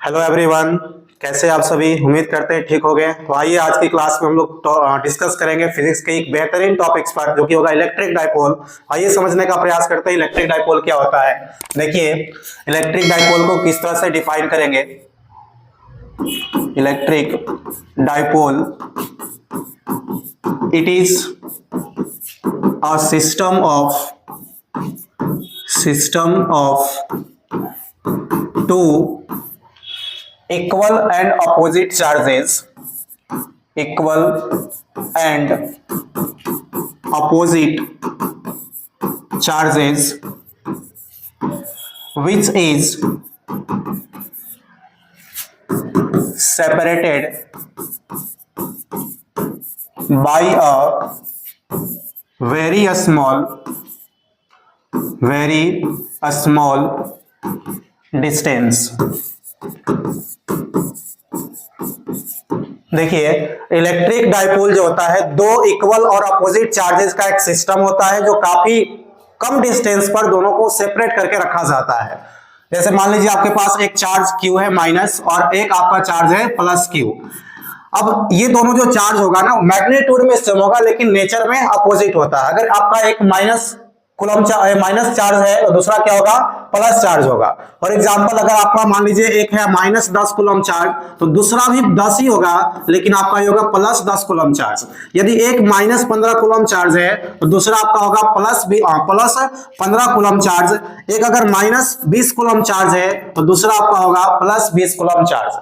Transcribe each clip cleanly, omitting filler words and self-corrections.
Hello everyone, कैसे आप सभी। उम्मीद करते हैं ठीक हो गए। तो आइए आज की क्लास में हम लोग डिस्कस करेंगे फिजिक्स के एक बेहतरीन टॉपिक्स पर, जो कि होगा इलेक्ट्रिक डाइपोल। आइए समझने का प्रयास करते हैं इलेक्ट्रिक डाइपोल क्या होता है। देखिए, इलेक्ट्रिक डाइपोल को किस तरह से डिफाइन करेंगे। Electric dipole, it is a system of two equal and opposite charges which is separated by a very small distance। देखिए, इलेक्ट्रिक डाइपोल जो होता है दो इक्वल और अपोजिट चार्जेस का एक सिस्टम होता है, जो काफी कम डिस्टेंस पर दोनों को सेपरेट करके रखा जाता है। जैसे मान लीजिए आपके पास एक चार्ज Q है माइनस, और एक आपका चार्ज है प्लस Q। अब ये दोनों जो चार्ज होगा ना, मैग्नीट्यूड में सेम होगा लेकिन नेचर में अपोजिट होता है। अगर आपका एक माइनस चार्ज है तो दूसरा क्या होगा, प्लस चार्ज होगा। फॉर एग्जांपल, अगर आपका मान लीजिए एक है माइनस 10 कूलम चार्ज, तो दूसरा भी 10 ही होगा लेकिन आपका ये होगा प्लस 10 कूलम चार्ज। यदि एक माइनस 15 कूलम चार्ज है तो दूसरा आपका होगा प्लस 15 कूलम चार्ज। एक अगर माइनस 20 कूलम चार्ज है तो दूसरा आपका होगा प्लस 20 कूलम चार्ज।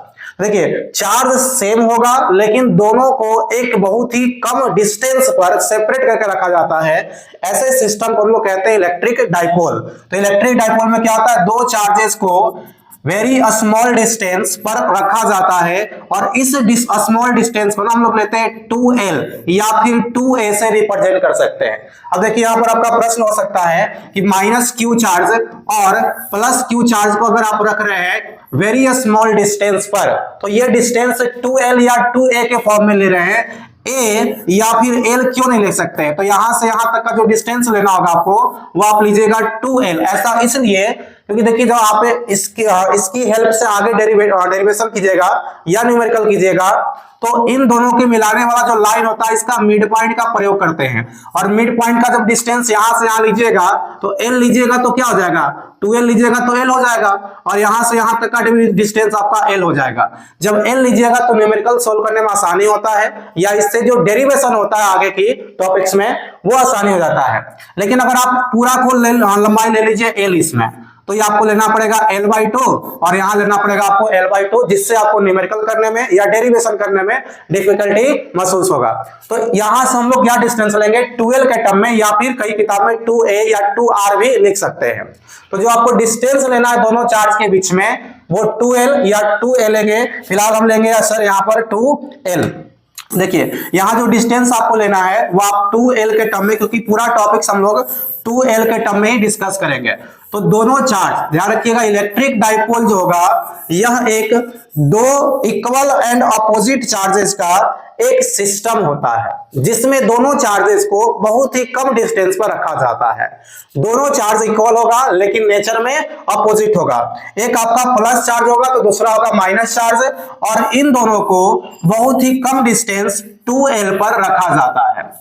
देखिए, चार्ज सेम होगा लेकिन दोनों को एक बहुत ही कम डिस्टेंस पर सेपरेट करके रखा जाता है। ऐसे सिस्टम को हम लोग कहते हैं इलेक्ट्रिक डाइपोल। तो इलेक्ट्रिक डाइपोल में क्या होता है, दो चार्जेस को वेरी स्मॉल डिस्टेंस पर रखा जाता है, और इस स्मॉल डिस्टेंस को ना हम लोग लेते हैं 2L या फिर 2A से रिप्रेजेंट कर सकते हैं। अब देखिए, यहां पर आपका प्रश्न हो सकता है कि माइनस Q चार्ज और प्लस Q चार्ज को अगर आप रख रहे हैं वेरी स्मॉल डिस्टेंस पर, तो ये डिस्टेंस 2L या 2A के फॉर्म में ले रहे हैं। A या फिर L क्यों नहीं ले सकते हैं? तो यहां से यहां तक का जो डिस्टेंस लेना होगा आपको, वो आप लीजिएगा 2L। ऐसा इसलिए क्योंकि देखिए, जब आप इसकी हेल्प से आगे डेरिवेशन कीजिएगा या न्यूमेरिकल कीजिएगा, तो इन दोनों के मिलाने वाला जो लाइन होता है इसका मिड पॉइंट का प्रयोग करते हैं। और मिड पॉइंट का जब डिस्टेंस यहां से यहां लीजिएगा तो L लीजिएगा तो क्या हो जाएगा, 2L लीजिएगा तो L हो जाएगा, और यहां से यहां तक का डिस्टेंस आपका L हो जाएगा। जब L लीजिएगा तो न्यूमेरिकल सोल्व करने में आसानी होता है, या इससे जो डेरिवेशन होता है आगे की टॉपिक्स में वो आसानी हो जाता है। लेकिन अगर आप पूरा को लंबाई ले लीजिए L इसमें, तो ये आपको लेना पड़ेगा L/2, और यहां लेना पड़ेगा आपको L/2, जिससे आपको न्यूमेरिकल करने में या डेरिवेशन करने में डिफिकल्टी महसूस होगा। तो यहां से हम लोग क्या डिस्टेंस लेंगे 2L के टर्म में, या फिर कई किताब में 2A या 2R भी लिख सकते हैं। तो जो आपको डिस्टेंस लेना है दोनों चार्ज के बीच में, वो 2L या 2A लेंगे। फिलहाल हम लेंगे सर यहाँ पर 2L। देखिए, यहां जो डिस्टेंस आपको लेना है वो आप 2L के टर्म में, क्योंकि पूरा टॉपिक्स हम लोग 2L के टर्म में ही डिस्कस करेंगे। तो दोनों चार्ज, ध्यान रखिएगा, इलेक्ट्रिक डाइपोल जो होगा यह एक दो इक्वल एंड अपोजिट चार्जेस का एक सिस्टम होता है, जिसमें दोनों चार्जेस को बहुत ही कम डिस्टेंस पर रखा जाता है। दोनों चार्ज इक्वल होगा लेकिन नेचर में अपोजिट होगा। एक आपका प्लस चार्ज होगा तो दूसरा होगा माइनस चार्ज, और इन दोनों को बहुत ही कम डिस्टेंस 2L पर रखा जाता है।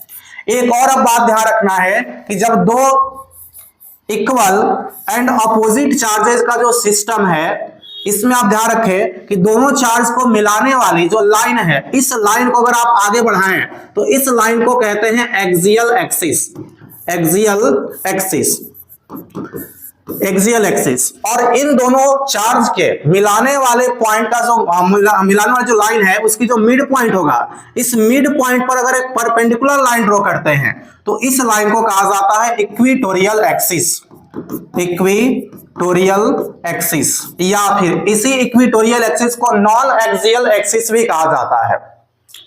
एक और अब बात ध्यान रखना है कि जब दो इक्वल एंड अपोजिट चार्जेस का जो सिस्टम है, इसमें आप ध्यान रखें कि दोनों चार्ज को मिलाने वाली जो लाइन है, इस लाइन को अगर आप आगे बढ़ाएं तो इस लाइन को कहते हैं एक्सियल एक्सिस। और इन दोनों चार्ज के मिलाने वाले पॉइंट का जो मिलाने वाली जो लाइन है, उसकी जो मिड पॉइंट होगा, इस मिड पॉइंट पर अगर एक परपेंडिकुलर लाइन ड्रॉ करते हैं तो इस लाइन को कहा जाता है इक्वेटोरियल एक्सिस, या फिर इसी इक्वेटोरियल एक्सिस को नॉन एक्सियल एक्सिस भी कहा जाता है।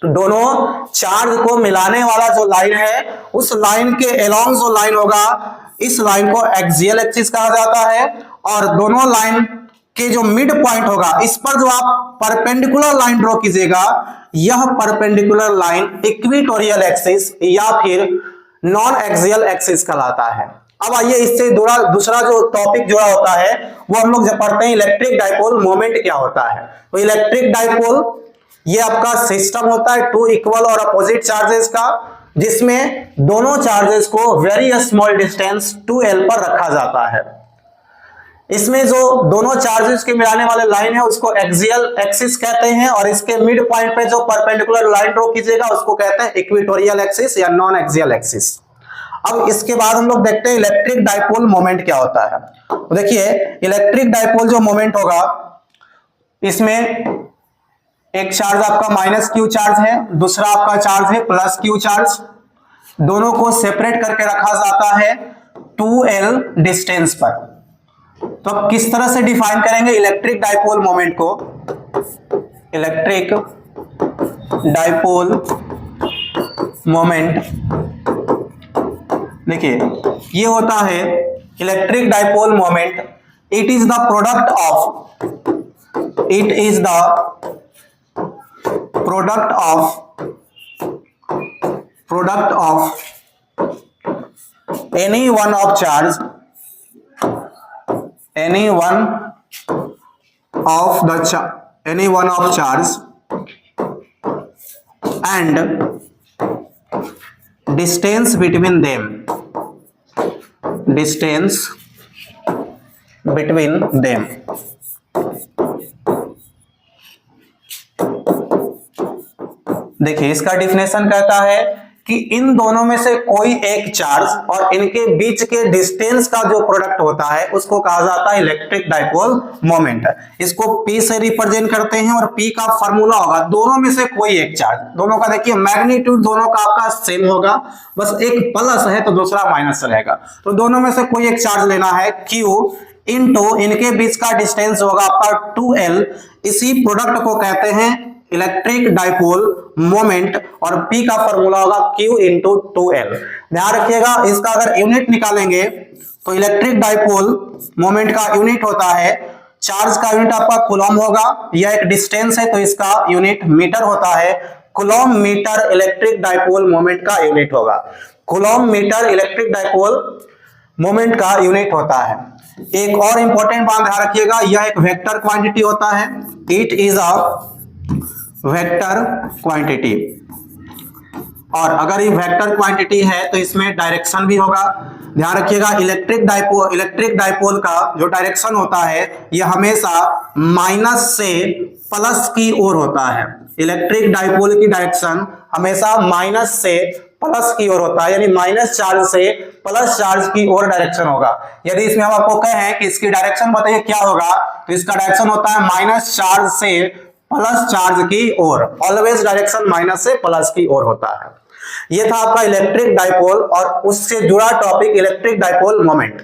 दोनों चार्ज को मिलाने वाला जो लाइन है, उस लाइन के अलोंग जो लाइन होगा, इस लाइन को एक्सियल एक्सिस कहा जाता है। और दोनों लाइन के जो मिड पॉइंट होगा, इस पर जो आप परपेंडिकुलर लाइन ड्रॉ कीजिएगा, यह परपेंडिकुलर लाइन इक्वेटोरियल एक्सिस या फिर नॉन एक्सियल एक्सिस कहलाता है। अब आइए इससे जुड़ा दूसरा जो टॉपिक जुड़ा होता है वो हम लोग जब पढ़ते हैं इलेक्ट्रिक डाइपोल मोमेंट क्या होता है। तो इलेक्ट्रिक डाइपोल ये आपका सिस्टम होता है टू इक्वल और अपोजिट चार्जेस का, जिसमें दोनों चार्जेस को वेरी स्मॉल डिस्टेंस 2l पर रखा जाता है। इसमें जो दोनों चार्जेस के मिलाने वाले लाइन है उसको एक्सियल एक्सिस कहते हैं, और इसके मिड पॉइंट पे जो परपेंडिकुलर लाइन ड्रॉ कीजिएगा उसको कहते हैं इक्वेटोरियल एक्सिस या नॉन एक्सियल एक्सिस। अब इसके बाद हम लोग देखते हैं इलेक्ट्रिक डाइपोल मोमेंट क्या होता है। तो देखिए इलेक्ट्रिक डाइपोल जो मोमेंट होगा इसमें एक चार्ज आपका माइनस क्यू चार्ज है, दूसरा आपका चार्ज है प्लस क्यू चार्ज, दोनों को सेपरेट करके रखा जाता है 2l डिस्टेंस पर। तो अब किस तरह से डिफाइन करेंगे इलेक्ट्रिक डाइपोल मोमेंट को। इलेक्ट्रिक डाइपोल मोमेंट देखिए ये होता है electric dipole moment, it is the product of any one of charge and distance between them देखिए इसका डिफिनेशन कहता है कि इन दोनों में से कोई एक चार्ज और इनके बीच के डिस्टेंस का जो प्रोडक्ट होता है उसको कहा जाता है इलेक्ट्रिक डाइपोल मोमेंट। इसको P से रिप्रेजेंट करते हैं और P का फॉर्मूला होगा दोनों में से कोई एक चार्ज, दोनों का देखिए मैग्नीट्यूड दोनों का आपका सेम होगा, बस एक प्लस है तो दूसरा माइनस रहेगा। तो दोनों में से कोई एक चार्ज लेना है Q इनटू इनके बीच का डिस्टेंस होगा आपका 2l, इसी प्रोडक्ट को कहते हैं इलेक्ट्रिक डाइपोल मोमेंट, और P का फॉर्मूला होगा Q इंटू 2l। ध्यान रखिएगा इसका अगर यूनिट निकालेंगे तो इलेक्ट्रिक डाइपोल मोमेंट का यूनिट होता है, चार्ज का यूनिट आपका कूलम होगा, यह एक डिस्टेंस है तो इसका यूनिट मीटर होता है, coulomb meter electric dipole moment का यूनिट होगा। Coulomb meter electric dipole moment का यूनिट होता है। एक और इंपॉर्टेंट बात ध्यान रखिएगा, यह एक वेक्टर क्वांटिटी होता है, it is a vector quantity, और अगर ये वेक्टर क्वांटिटी है तो इसमें डायरेक्शन भी होगा। ध्यान रखिएगा इलेक्ट्रिक डाइपोल का जो डायरेक्शन होता है यह हमेशा माइनस से प्लस की ओर होता है। इलेक्ट्रिक डाइपोल की डायरेक्शन हमेशा माइनस से प्लस की ओर होता है, यानी माइनस चार्ज से प्लस चार्ज की ओर डायरेक्शन होगा। यदि इसमें हम आपको कहें कि इसकी डायरेक्शन बताइए क्या होगा, तो इसका डायरेक्शन होता है माइनस चार्ज से प्लस चार्ज की ओर, ऑलवेज डायरेक्शन माइनस से प्लस की ओर होता है। यह था आपका इलेक्ट्रिक डाइपोल और उससे जुड़ा टॉपिक इलेक्ट्रिक डाइपोल मोमेंट।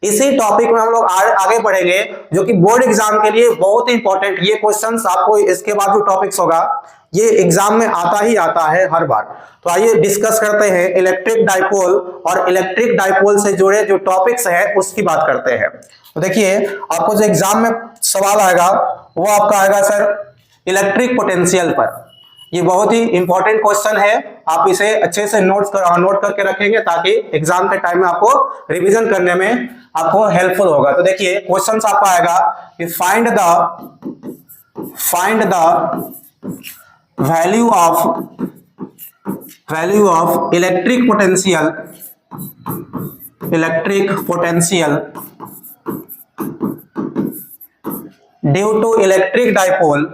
इसी टॉपिक में हम लोग आगे बढ़ेंगे जो कि बोर्ड एग्जाम के लिए बहुत इंपॉर्टेंट, ये क्वेश्चंस आपको इसके बाद जो टॉपिक्स होगा ये एग्जाम में आता ही आता है हर बार। तो आइए डिस्कस करते हैं इलेक्ट्रिक डाइपोल और इलेक्ट्रिक डाइपोल से जुड़े जो टॉपिक्स है उसकी बात करते हैं। तो देखिए आपको जो एग्जाम में सवाल आएगा वो आपका आएगा सर इलेक्ट्रिक पोटेंशियल पर। ये बहुत ही इंपॉर्टेंट क्वेश्चन है, आप इसे अच्छे से नोट करके रखेंगे ताकि एग्जाम के टाइम में आपको रिवीजन करने में आपको हेल्पफुल होगा। तो देखिए क्वेश्चन आपका आएगा कि find the value of electric potential due to electric dipole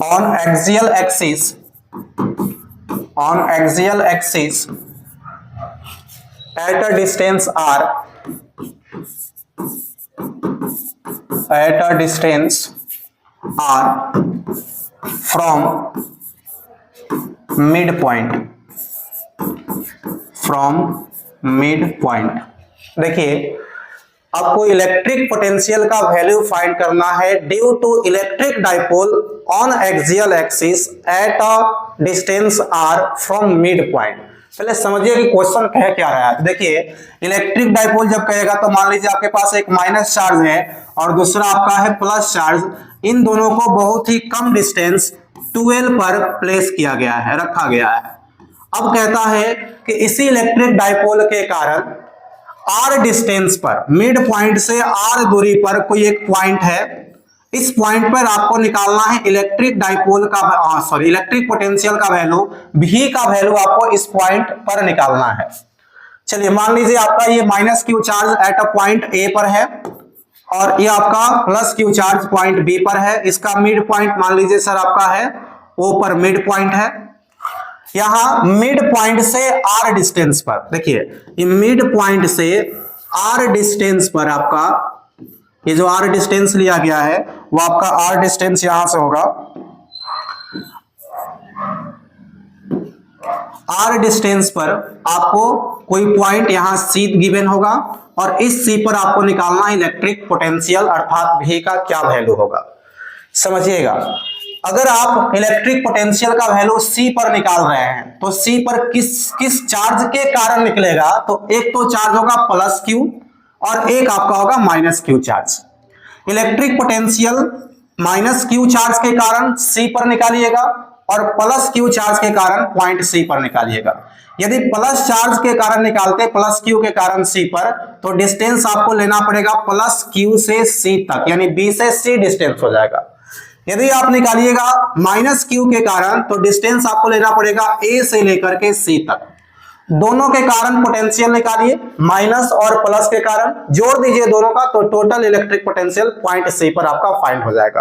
on axial axis at a distance r from midpoint। देखिए आपको इलेक्ट्रिक पोटेंशियल का वैल्यू फाइंड करना है due to electric dipole on axial axis at a distance r from mid point. पहले समझिए कि question कह क्या रहा है। देखिए इलेक्ट्रिक डाइपोल जब कहेगा तो मान लीजिए आपके पास एक माइनस चार्ज है और दूसरा आपका है प्लस चार्ज, इन दोनों को बहुत ही कम डिस्टेंस 12 पर प्लेस किया गया है, रखा गया है। अब कहता है कि इसी इलेक्ट्रिक डाइपोल के कारण r डिस्टेंस पर, मिड पॉइंट से r दूरी पर कोई एक पॉइंट है, इस पॉइंट पर आपको निकालना है इलेक्ट्रिक डाइपोल का इलेक्ट्रिक पोटेंशियल का वैल्यू, v का वैल्यू आपको इस पॉइंट पर निकालना है। चलिए मान लीजिए आपका ये minus Q charge at a point A पर है और ये आपका plus Q charge point B पर है। इसका मिड पॉइंट मान लीजिए सर आपका है O पर मिड पॉइंट है। यहां मिड पॉइंट से r डिस्टेंस पर, देखिए ये मिड पॉइंट से r डिस्टेंस पर आपका ये जो r डिस्टेंस लिया गया है वो आपका r डिस्टेंस यहां से होगा, r डिस्टेंस पर आपको कोई पॉइंट यहां C गिवन होगा और इस C पर आपको निकालना है इलेक्ट्रिक पोटेंशियल अर्थात V का क्या वैल्यू होगा। समझिएगा, अगर आप इलेक्ट्रिक पोटेंशियल का वैल्यू C पर निकाल रहे हैं तो C पर किस चार्ज के कारण निकलेगा, तो एक तो चार्ज होगा प्लस Q और एक आपका होगा minus Q charge. Electric potential minus Q charge के कारण C पर निकालिएगा और प्लस Q चार्ज के कारण पॉइंट C पर निकालिएगा। यदि प्लस चार्ज के कारण निकालते प्लस Q के कारण C पर, तो डिस्टेंस आपको लेना पड़ेगा प्लस Q से C तक, यानी B से C डिस्टेंस हो जाएगा। यदि आप निकालिएगा माइनस Q के कारण तो डिस्टेंस आपको लेना पड़ेगा A से लेकर के C तक। दोनों के कारण पोटेंशियल निकालिए, माइनस और प्लस के कारण जोड़ दीजिए दोनों का, तो total electric potential point C पर आपका फाइंड हो जाएगा।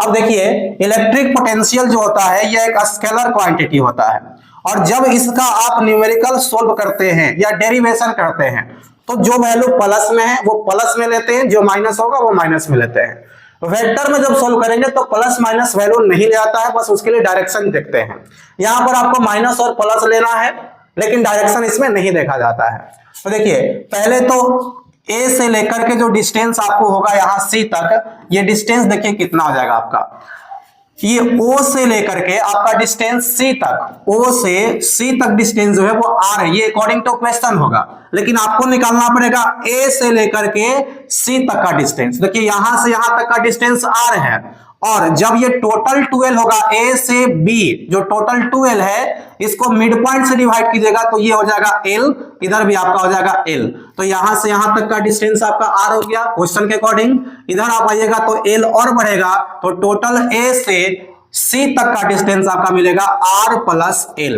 अब देखिए इलेक्ट्रिक पोटेंशियल जो होता है यह एक स्केलर क्वांटिटी होता है और जब इसका आप न्यूमेरिकल सोल्व करते हैं या डेरिवेशन करते हैं तो जो वैल्यू प्लस में है वो प्लस में लेते हैं, जो माइनस होगा वो माइनस में लेते हैं। वेक्टर में जब सोल्व करेंगे तो प्लस माइनस वैल्यू नहीं ले आता है, बस उसके लिए डायरेक्शन देखते हैं। यहां पर आपको माइनस और प्लस लेना है लेकिन डायरेक्शन इसमें नहीं देखा जाता है। तो देखिए पहले तो A से लेकर के जो डिस्टेंस आपको होगा यहां C तक, ये डिस्टेंस देखिए कितना हो जाएगा आपका, ये O से लेकर के आपका डिस्टेंस C तक, O से C तक डिस्टेंस जो है वो R है, ये अकॉर्डिंग टू क्वेश्चन होगा, लेकिन आपको निकालना पड़ेगा A से लेकर के C तक का डिस्टेंस। देखिए यहां से यहां तक का डिस्टेंस R है और जब ये टोटल 12 होगा A से B, जो टोटल 12 है इसको मिड पॉइंट से डिवाइड कीजिएगा तो ये हो जाएगा L, इधर भी आपका हो जाएगा L, तो यहां से यहां तक का डिस्टेंस आपका R हो गया क्वेश्चन के अकॉर्डिंग। इधर आप आइएगा तो L और बढ़ेगा तो टोटल A से C तक का डिस्टेंस आपका मिलेगा R plus L,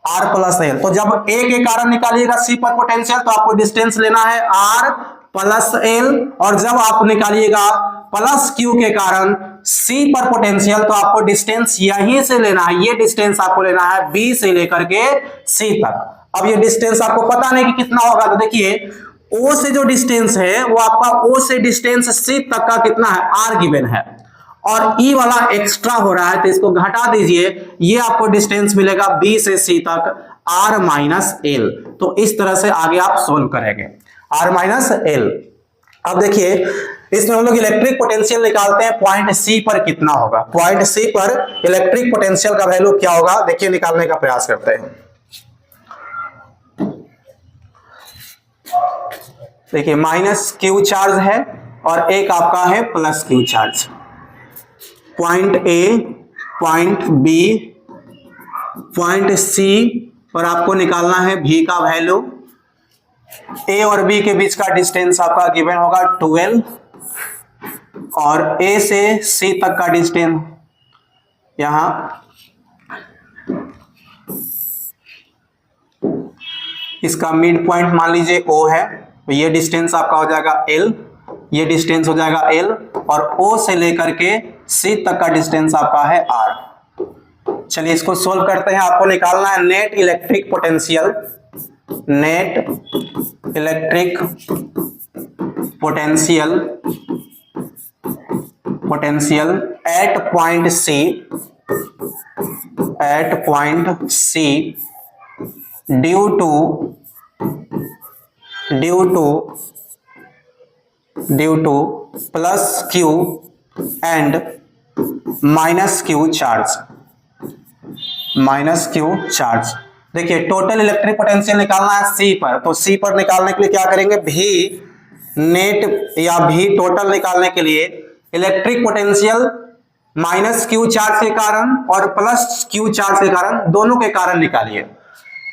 R plus L। तो जब A के कारण निकालिएगा C पर पोटेंशियल तो आपको डिस्टेंस लेना है R प्लस L, और जब आप निकालिएगा प्लस Q के कारण C पर पोटेंशियल तो आपको डिस्टेंस यहीं से लेना है, ये डिस्टेंस आपको लेना है B से लेकर के C तक। अब ये डिस्टेंस आपको पता नहीं कि कितना होगा, तो देखिए O से जो डिस्टेंस है वो आपका O से डिस्टेंस C तक का कितना है R गिवन है और E वाला एक्स्ट्रा हो रहा है तो इसको घटा दीजिए, ये आपको डिस्टेंस मिलेगा B से C तक R माइनस L। तो इस तरह से आगे आप सोल्व करेंगे R माइनस L। अब देखिए इसमें हम लोग इलेक्ट्रिक पोटेंशियल निकालते हैं पॉइंट C पर कितना होगा, पॉइंट C पर इलेक्ट्रिक पोटेंशियल का वैल्यू क्या होगा देखिए निकालने का प्रयास करते हैं। देखिए माइनस Q चार्ज है और एक आपका है plus Q charge. Point A, point B, point C पर आपको निकालना है V का वैल्यू। A और B के बीच का डिस्टेंस आपका गिवन होगा 12 और A से C तक का डिस्टेंस यहां इसका मिड पॉइंट मान लीजिए O है, तो ये डिस्टेंस आपका हो जाएगा L, ये डिस्टेंस हो जाएगा L और O से लेकर के C तक का डिस्टेंस आपका है R। चलिए इसको सोल्व करते हैं। आपको निकालना है net electric potential, net electric potential at point C due two plus Q and minus Q charge. देखिए टोटल इलेक्ट्रिक पोटेंशियल निकालना है C पर, तो C पर निकालने के लिए क्या करेंगे, V नेट या V टोटल निकालने के लिए electric potential minus Q charge के कारण और प्लस क्यू चार्ज के कारण, दोनों के कारण निकालिए।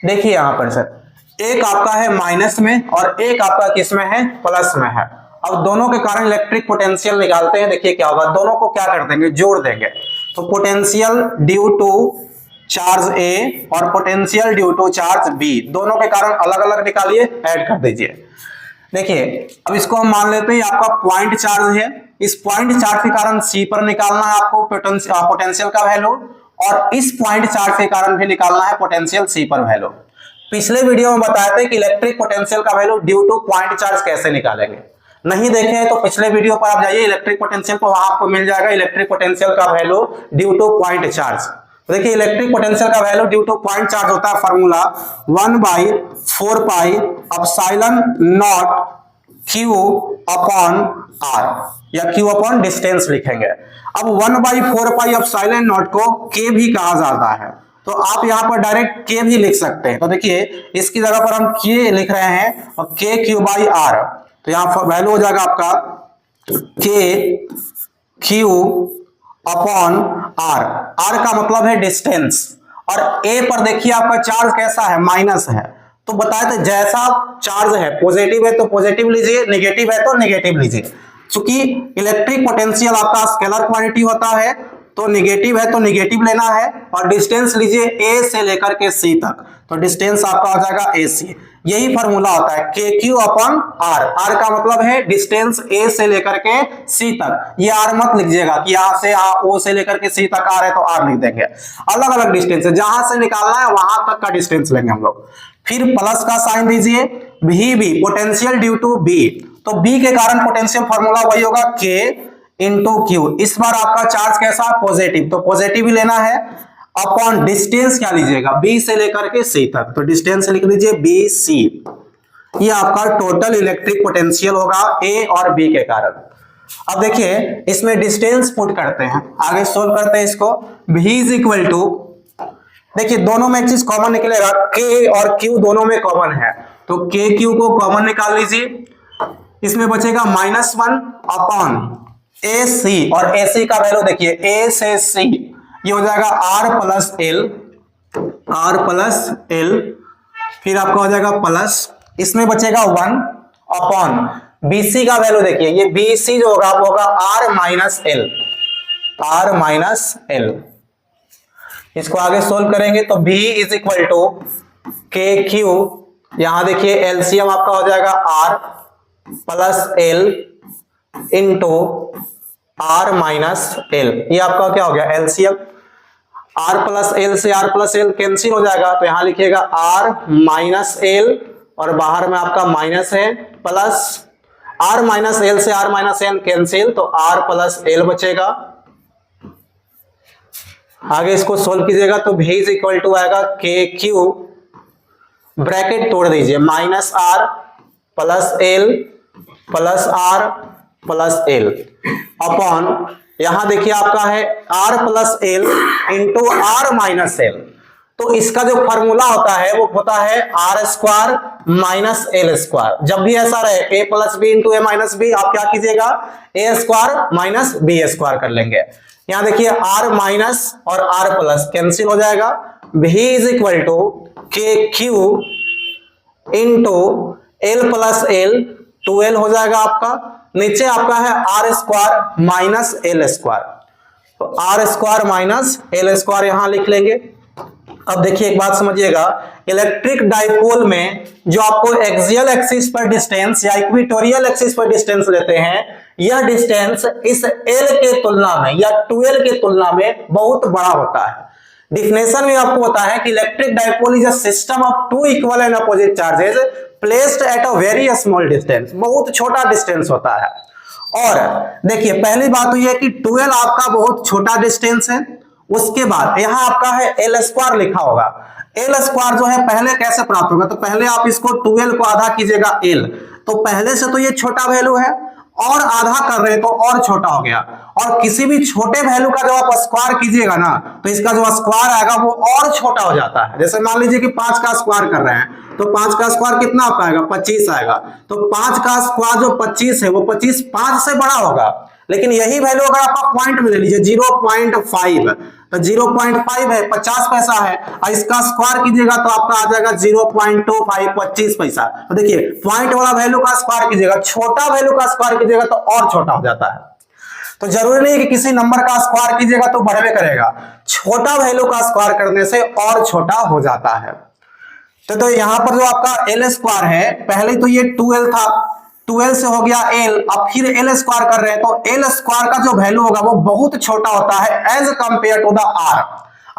देखिए यहां पर सर, एक आपका है माइनस में और एक आपका किस में है, प्लस में है। अब दोनों के कारण इलेक्ट्रिक पोटेंशियल निकालते हैं। देखिए क्या होगा, दोनों को क्या कर देंगे, जोड़ देंगे। तो potential due to charge A और potential due to charge B, दोनों के कारण अलग अलग निकालिए, ऐड कर दीजिए। देखिए अब इसको हम मान लेते हैं आपका पॉइंट चार्ज है, इस पॉइंट चार्ज के कारण सी पर निकालना है आपको पोटेंशियल का वैल्यू, और इस पॉइंट चार्ज के कारण भी निकालना है पोटेंशियल सी पर वैल्यू। पिछले वीडियो में बताया था कि इलेक्ट्रिक पोटेंशियल का value due two point charge कैसे निकालेंगे, नहीं देखे हैं तो पिछले वीडियो पर आप जाइए इलेक्ट्रिक पोटेंशियल पर, वहां आपको मिल जाएगा इलेक्ट्रिक पोटेंशियल का value due two point charge. देखिए इलेक्ट्रिक पोटेंशियल का value due two point charge होता है formula 1/4 pi epsilon not Q upon R, या Q अपॉन डिस्टेंस लिखेंगे। अब 1/4 पाई एप्सिलॉन नॉट को K भी कहा जाता है, तो आप यहां पर डायरेक्ट K भी लिख सकते हैं। तो देखिए इसकी जगह पर हम K लिख रहे हैं और KQ/R, तो यहां वैल्यू हो जाएगा आपका KQ अपॉन R। R का मतलब है डिस्टेंस, और A पर देखिए आपका चार्ज कैसा है, माइनस है। तो बताए थे जैसा चार्ज है, पॉजिटिव है तो पॉजिटिव लीजिए, नेगेटिव है तो नेगेटिव लीजिए। क्योंकि इलेक्ट्रिक पोटेंशियल आपका स्केलर क्वांटिटी होता है, तो नेगेटिव है तो नेगेटिव लेना है, और डिस्टेंस लीजिए ए से लेकर के सी तक, तो डिस्टेंस आपका हो जाएगा ए सी। यही फॉर्मूला होता है KQ अपॉन R। R का मतलब है डिस्टेंस ए से लेकर के सी तक। ये R मत लिखिएगा कि यहाँ से O से लेकर के सी तक R है तो R लिख देंगे, अलग अलग डिस्टेंस है, जहां से निकालना है वहां तक का डिस्टेंस लेंगे हम लोग। फिर प्लस का साइन दीजिए, VB potential due to B, तो B के कारण पोटेंशियल फॉर्मूला वही होगा K इंटू Q। इस बार आपका चार्ज कैसा, पॉजिटिव, तो पॉजिटिव ही लेना है, अपॉन डिस्टेंस क्या लीजिएगा, B से लेकर के C तक, तो डिस्टेंस लिख लीजिए BC। ये आपका टोटल इलेक्ट्रिक पोटेंशियल होगा A और B के कारण। अब देखिए इसमें डिस्टेंस पुट करते हैं, आगे सोल्व करते हैं इसको। V इज इक्वल टू, देखिए दोनों में एक चीज कॉमन निकलेगा, K और Q दोनों में कॉमन है, तो KQ को कॉमन निकाल लीजिए। इसमें बचेगा -1 अपॉन AC, और AC का वैल्यू देखिए A से C, ये हो जाएगा R प्लस L, फिर आपका हो जाएगा प्लस, इसमें बचेगा 1 अपॉन BC का वैल्यू देखिए, ये BC जो होगा वो होगा R माइनस L। इसको आगे सोल्व करेंगे तो B is equal to KQ, यहां देखिए एलसीएम आपका हो जाएगा R plus L into R minus L। ये आपका क्या हो गया, एलसीएम। R प्लस L से R प्लस L कैंसिल हो जाएगा, तो यहां लिखिएगा R माइनस L, और बाहर में आपका माइनस है, प्लस R माइनस L से R माइनस L कैंसिल, तो R प्लस L बचेगा। आगे इसको सोल्व कीजिएगा तो V इज इक्वल टू आएगा KQ, ब्रैकेट तोड़ दीजिए, minus R plus L plus R plus L upon, यहां देखिए आपका है R plus L into R minus L। तो इसका जो फॉर्मूला होता है वो होता है R square minus L square. जब भी ऐसा रहे A plus B into A minus B, आप क्या कीजिएगा, A square minus B square कर लेंगे। यहां देखिए R माइनस और R प्लस कैंसिल हो जाएगा, V is equal to KQ into L plus L, 2L हो जाएगा आपका, नीचे आपका है R square minus L square, तो R square minus L square यहां लिख लेंगे। अब देखिए एक बात समझिएगा, इलेक्ट्रिक डाइपोल में जो आपको एक्सियल एक्सिस पर डिस्टेंस या इक्वेटोरियल एक्सिस पर डिस्टेंस लेते हैं, यह डिस्टेंस इस L के तुलना में या 2L के तुलना में बहुत बड़ा होता है। डिफिनेशन में आपको होता है कि electric dipole is a system of two equal and opposite charges placed at a very small distance, बहुत छोटा डिस्टेंस होता है। और देखिए पहली बात तो यह कि 2L आपका बहुत छोटा डिस्टेंस है, उसके बाद यहां आपका है L स्क्वायर लिखा होगा। L स्क्वायर जो है पहले कैसे प्राप्त होगा, तो पहले आप इसको 2L को आधा कीजिएगा L, तो पहले से तो ये छोटा वैल्यू है और आधा कर रहे हैं तो और छोटा हो गया, और किसी भी छोटे वैल्यू का जब आप स्क्वायर कीजिएगा ना तो इसका जो स्क्वायर आएगा वो और छोटा हो जाता है। जैसे मान लीजिए कि 5 का स्क्वायर कर रहे हैं तो 5 का स्क्वायर कितना आपका आएगा, 25 आएगा, तो 5 का स्क्वायर जो 25 है वो 25 5 से बड़ा होगा, लेकिन यही वैल्यू अगर आपका पॉइंट में ले लीजिए 0.5, तो 0.5 है 50 पैसा है, और इसका स्क्वायर कीजिएगा तो आपका आ जाएगा 0.25 25 पैसा। तो देखिए पॉइंट वाला वैल्यू का स्क्वायर कीजिएगा, छोटा वैल्यू का स्क्वायर कीजिएगा तो और छोटा हो जाता है। तो जरूरी नहीं कि किसी नंबर का स्क्वायर कीजिएगा तो बढ़वे करेगा, छोटा वैल्यू का स्क्वायर करने से और छोटा हो जाता है। तो यहां पर जो आपका एल स्क्वायर है, पहले तो ये 2l था, 2l से हो गया l, अब फिर एल स्क्वायर कर रहे हैं, तो एल स्क्वायर का जो वैल्यू होगा वो बहुत छोटा होता है as compare to the r.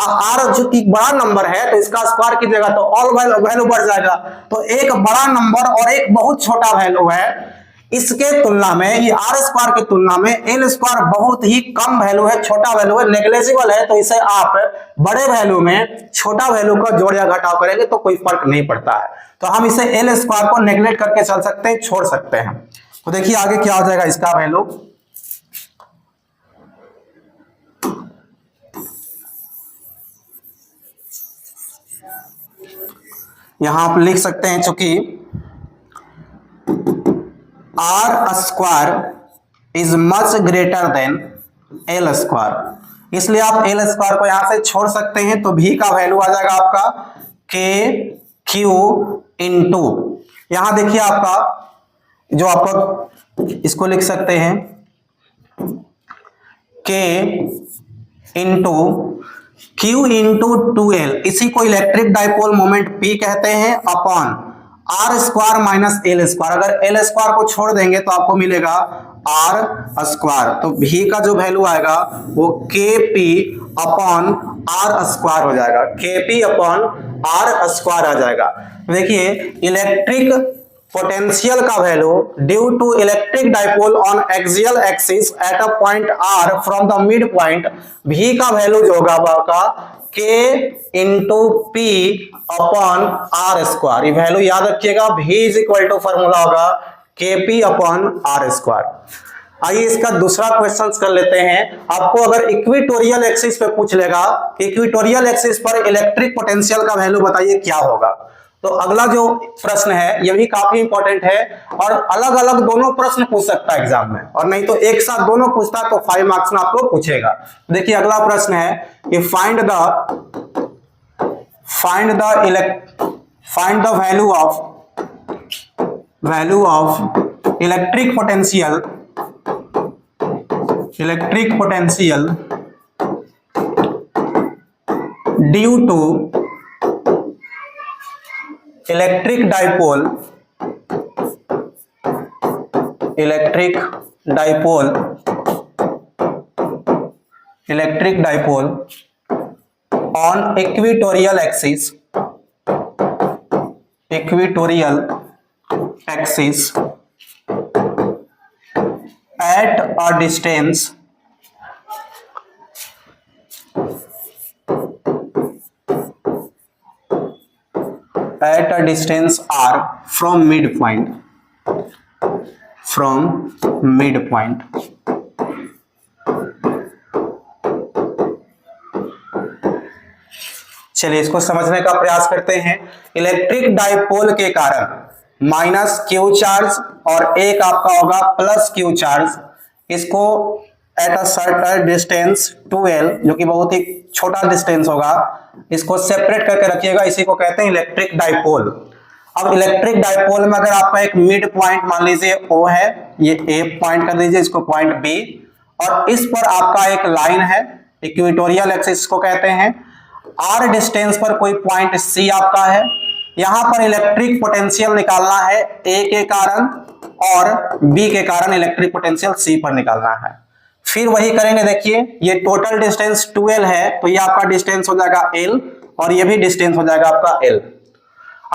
R जो कि बड़ा नंबर है तो इसका स्क्वायर कीजिएगा तो ऑल वैल्यू बढ़ जाएगा। तो एक बड़ा नंबर और एक बहुत छोटा वैल्यू है, इसके तुलना में ये आर स्क्वायर की तुलना में एल स्क्वायर बहुत ही कम वैल्यू है, छोटा वैल्यू है, नेग्लेजिबल है। तो इसे आप बड़े वैल्यू में छोटा वैल्यू का जोड़ या घटाव करेंगे तो कोई फर्क नहीं पड़ता है। तो हम इसे एल स्क्वायर को नेग्लेक्ट करके चल सकते हैं, छोड़ सकते हैं। तो देखिए आगे क्या हो जाएगा इसका वैल्यू। यहां आप लिख सकते हैं चूंकि r square is much greater than l square, इसलिए आप एल स्क्वायर को यहां से छोड़ सकते हैं। तो भी का वैल्यू आ जाएगा आपका के क्यू इंटू, यहां देखिए आपका जो आपका इसको लिख सकते हैं के इंटू क्यू इंटू 2l, इसी को इलेक्ट्रिक डाइपोल मोमेंट P कहते हैं, upon r square minus l square. अगर एल स्क्वायर को छोड़ देंगे तो आपको मिलेगा आर स्क्वायर। तो भी का जो वैल्यू आएगा वो के पी अपॉन आर स्क्वायर हो जाएगा, k p upon r square आ जाएगा। देखिए इलेक्ट्रिक पोटेंशियल का value due to electric dipole on axial axis at a point r from the mid point, भी का वैल्यू जो होगा आपका k into p upon r square. ये वैल्यू याद रखिएगा, भी इज इक्वल टू फॉर्मूला होगा के पी अपॉन आर स्क्वायर। आइए इसका दूसरा क्वेश्चन कर लेते हैं। आपको अगर इक्वेटोरियल एक्सिस पे पूछ लेगा कि इक्वेटोरियल एक्सिस पर इलेक्ट्रिक पोटेंशियल का वैल्यू बताइए क्या होगा, तो अगला जो प्रश्न है ये भी काफी इंपॉर्टेंट है, और अलग अलग दोनों प्रश्न पूछ सकता है एग्जाम में, और नहीं तो एक साथ दोनों पूछता है तो 5 मार्क्स में आपको पूछेगा। देखिए अगला प्रश्न है कि find the value of electric potential due to electric dipole on equatorial axis at a distance r from midpoint, चलिए इसको समझने का प्रयास करते हैं। इलेक्ट्रिक डाइपोल के कारण माइनस क्यू चार्ज और एक आपका होगा प्लस क्यू चार्ज, इसको at a certain distance 2l, जो कि बहुत ही छोटा डिस्टेंस होगा, इसको सेपरेट करके रखिएगा, इसी को कहते हैं इलेक्ट्रिक डाइपोल। अब इलेक्ट्रिक डाइपोल में अगर आपका एक मिड पॉइंट मान लीजिए O है, ये A पॉइंट कर दीजिए, इसको पॉइंट B, और इस पर आपका एक लाइन है, इक्वेटोरियल एक्सिस को कहते हैं। R डिस्टेंस पर कोई पॉइंट C आपका है, यहां पर इलेक्ट्रिक पोटेंशियल निकालना है A के कारण और B के कारण इलेक्ट्रिक पोटेंशियल C पर निकालना है। फिर वही करेंगे, देखिए ये टोटल डिस्टेंस 2l है, तो ये आपका डिस्टेंस हो जाएगा l, और ये भी डिस्टेंस हो जाएगा आपका l।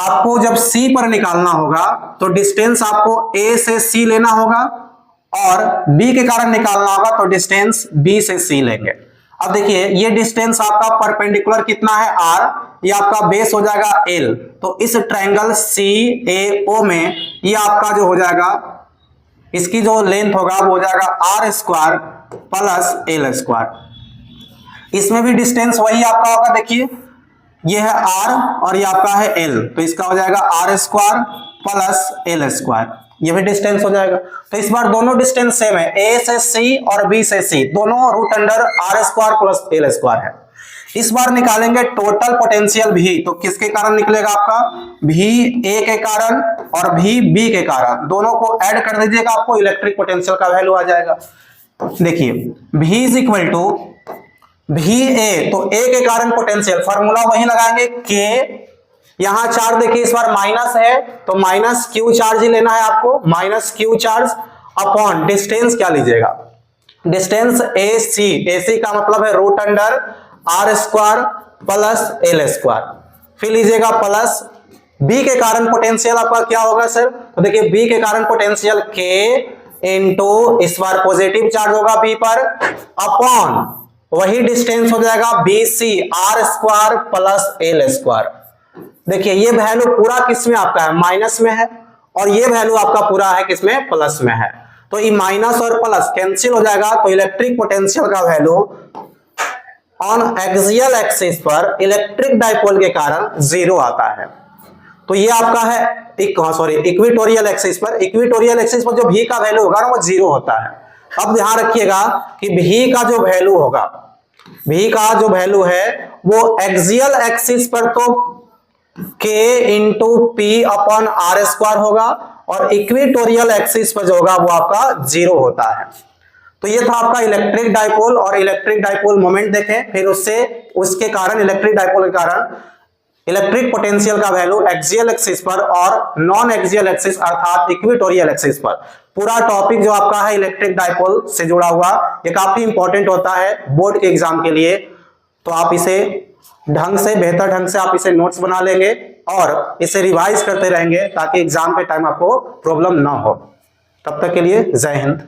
आपको जब C पर निकालना होगा तो डिस्टेंस आपको A से C लेना होगा, और B के कारण निकालना होगा तो डिस्टेंस B से C लेंगे। अब देखिए ये डिस्टेंस आपका परपेंडिकुलर कितना है r, ये आपका बेस हो जाएगा l, तो इस ट्रायंगल CAO में ये आपका जो हो जाएगा, इसकी जो लेंथ होगा वो हो जाएगा r square plus l square. इसमें भी डिस्टेंस वही आपका होगा, देखिए ये है r और ये आपका है l, तो इसका हो जाएगा r square plus l square. ये भी डिस्टेंस हो जाएगा। तो इस बार दोनों डिस्टेंस सेम है, ए से सी और बी से सी, दोनों root under r square plus l square है। इस बार निकालेंगे टोटल पोटेंशियल भी, तो किसके कारण निकलेगा आपका, भी ए के कारण और भी बी के कारण, दोनों को ऐड कर दीजिएगा, आपको इलेक्ट्रिक पोटेंशियल का वैल्यू आ जाएगा। देखिए भी इज इक्वल टू भी ए, तो ए के कारण पोटेंशियल फॉर्मूला वही लगाएंगे के, यहां चार्ज देखिए इस बार माइनस है तो माइनस क्यू चार्ज ही लेना है आपको, minus Q charge upon distance क्या लीजिएगा, डिस्टेंस ए सी, ए सी का मतलब है root under r square plus l square, फिर लीजिएगा प्लस बी के कारण पोटेंशियल आपका क्या होगा सर, तो देखिए बी के कारण पोटेंशियल के इंटू इस बार पॉजिटिव चार्ज होगा बी पर अपॉन वही डिस्टेंस हो जाएगा B C r square plus l square. देखिए ये वैल्यू पूरा किस में आपका है, माइनस में है, और ये वैल्यू आपका पूरा है किसमें, प्लस में है, तो ये माइनस और प्लस कैंसिल हो जाएगा, तो इलेक्ट्रिक पोटेंशियल का वैल्यू ऑन एक्सियल एक्सिस पर इलेक्ट्रिक डाइपोल के कारण जीरो आता है। तो ये आपका है इक्वेटोरियल एक्सिस पर, इक्वेटोरियल एक्सिस पर जो भी का वैल्यू होगा ना वो जीरो होता है। अब ध्यान रखिएगा कि भी का जो वैल्यू होगा, भी का जो वैल्यू है वो एक्सियल एक्सिस पर तो k into p upon r square होगा, और इक्वेटोरियल एक्सिस पर जो होगा वो आपका जीरो होता है। तो ये था आपका इलेक्ट्रिक डाइपोल, और इलेक्ट्रिक डाइपोल मोमेंट देखें, फिर उसके कारण इलेक्ट्रिक डाइपोल के कारण इलेक्ट्रिक पोटेंशियल का वैल्यू एक्सियल एक्सिस पर और नॉन एक्सियल एक्सिस अर्थात इक्वेटोरियल एक्सिस पर। पूरा टॉपिक जो आपका है इलेक्ट्रिक डाइपोल से जुड़ा हुआ, ये काफी इंपॉर्टेंट होता है बोर्ड के एग्जाम के लिए, तो आप इसे बेहतर ढंग से आप इसे नोट्स बना लेंगे और इसे रिवाइज करते रहेंगे ताकि एग्जाम के टाइम आपको प्रॉब्लम ना हो। तब तक के लिए जय हिंद।